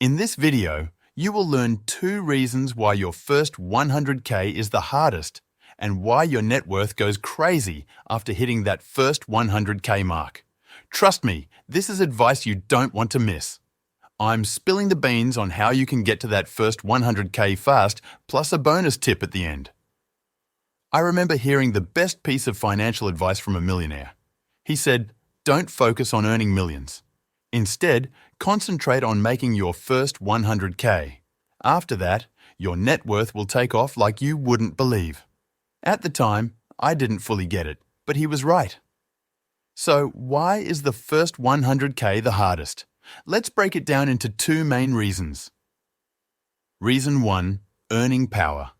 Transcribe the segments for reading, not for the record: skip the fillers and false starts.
In this video, you will learn 2 reasons why your first 100K is the hardest and why your net worth goes crazy after hitting that first 100K mark. Trust me, this is advice you don't want to miss. I'm spilling the beans on how you can get to that first 100K fast, plus a bonus tip at the end. I remember hearing the best piece of financial advice from a millionaire. He said, "Don't focus on earning millions. Instead, concentrate on making your first 100K. After that, your net worth will take off like you wouldn't believe." At the time, I didn't fully get it, but he was right. So why is the first 100K the hardest? Let's break it down into 2 main reasons. Reason 1, earning power.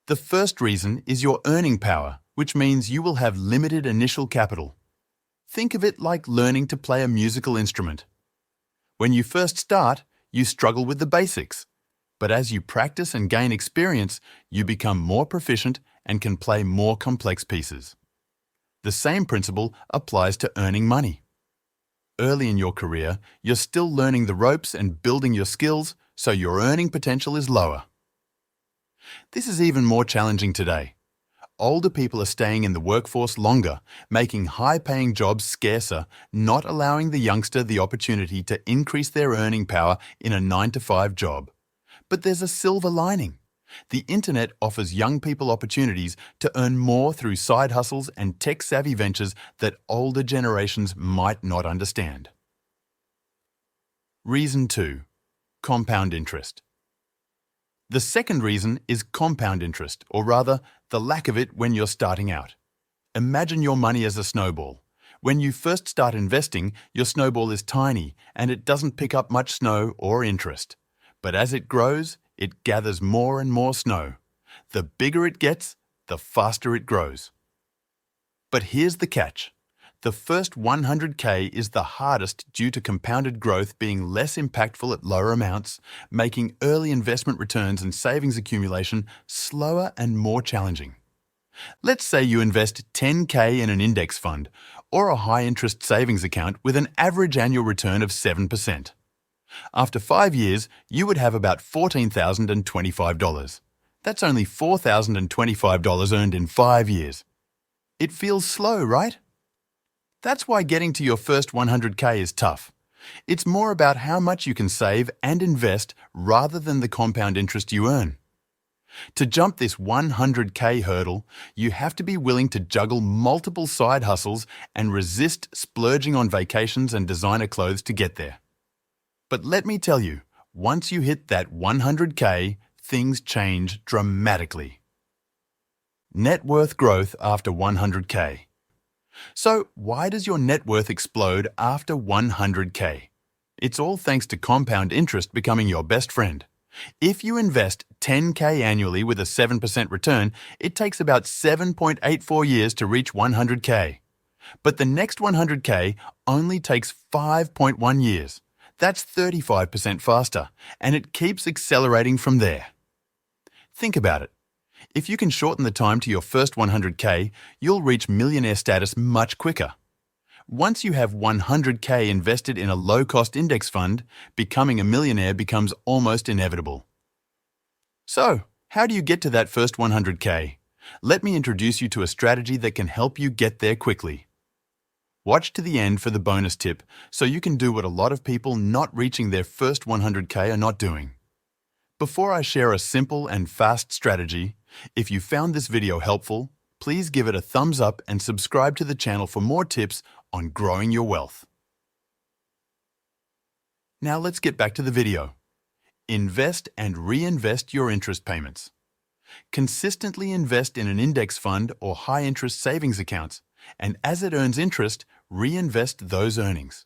The first reason is your earning power, which means you will have limited initial capital. Think of it like learning to play a musical instrument. When you first start, you struggle with the basics. But as you practice and gain experience, you become more proficient and can play more complex pieces. The same principle applies to earning money. Early in your career, you're still learning the ropes and building your skills, so your earning potential is lower. This is even more challenging today. Older people are staying in the workforce longer, making high-paying jobs scarcer, not allowing the youngster the opportunity to increase their earning power in a 9-to-5 job. But there's a silver lining. The internet offers young people opportunities to earn more through side hustles and tech-savvy ventures that older generations might not understand. Reason 2, compound interest. The second reason is compound interest, or rather, the lack of it when you're starting out. Imagine your money as a snowball. When you first start investing, your snowball is tiny and it doesn't pick up much snow or interest. But as it grows, it gathers more and more snow. The bigger it gets, the faster it grows. But here's the catch. The first 100K is the hardest due to compounded growth being less impactful at lower amounts, making early investment returns and savings accumulation slower and more challenging. Let's say you invest 10K in an index fund or a high-interest savings account with an average annual return of 7%. After 5 years, you would have about $14,025. That's only $4,025 earned in 5 years. It feels slow, right? That's why getting to your first 100K is tough. It's more about how much you can save and invest rather than the compound interest you earn. To jump this 100K hurdle, you have to be willing to juggle multiple side hustles and resist splurging on vacations and designer clothes to get there. But let me tell you, once you hit that 100K, things change dramatically. Net worth growth after 100K. So why does your net worth explode after 100K? It's all thanks to compound interest becoming your best friend. If you invest 10K annually with a 7% return, it takes about 7.84 years to reach 100K. But the next 100K only takes 5.1 years. That's 35% faster, and it keeps accelerating from there. Think about it. If you can shorten the time to your first 100K, you'll reach millionaire status much quicker. Once you have 100K invested in a low-cost index fund, becoming a millionaire becomes almost inevitable. So, how do you get to that first 100K? Let me introduce you to a strategy that can help you get there quickly. Watch to the end for the bonus tip so you can do what a lot of people not reaching their first 100K are not doing. Before I share a simple and fast strategy, if you found this video helpful, please give it a thumbs up and subscribe to the channel for more tips on growing your wealth. Now let's get back to the video. Invest and reinvest your interest payments. Consistently invest in an index fund or high-interest savings accounts, and as it earns interest, reinvest those earnings.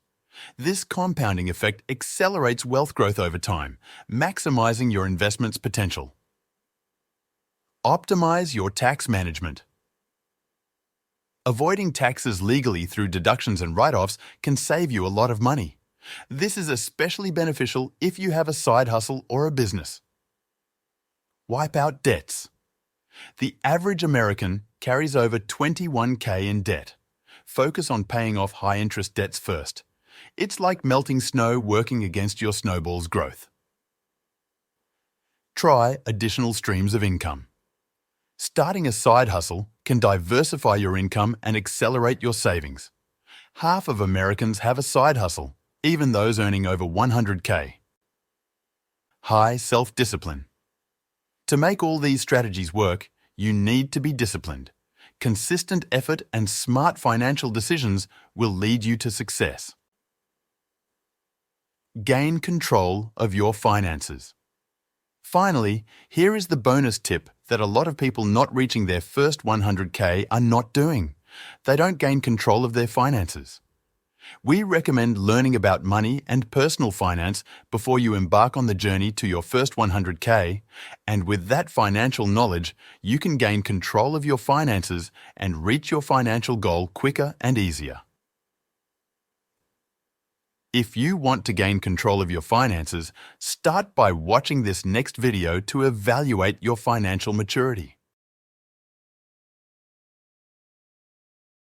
This compounding effect accelerates wealth growth over time, maximizing your investment's potential. Optimize your tax management. Avoiding taxes legally through deductions and write-offs can save you a lot of money. This is especially beneficial if you have a side hustle or a business. Wipe out debts. The average American carries over 21K in debt. Focus on paying off high-interest debts first. It's like melting snow working against your snowball's growth. Try additional streams of income. Starting a side hustle can diversify your income and accelerate your savings. Half of Americans have a side hustle, even those earning over 100K. High self-discipline. To make all these strategies work, you need to be disciplined. Consistent effort and smart financial decisions will lead you to success. Gain control of your finances. Finally, here is the bonus tip that a lot of people not reaching their first 100K are not doing. They don't gain control of their finances. We recommend learning about money and personal finance before you embark on the journey to your first 100K, and with that financial knowledge, you can gain control of your finances and reach your financial goal quicker and easier. If you want to gain control of your finances, start by watching this next video to evaluate your financial maturity.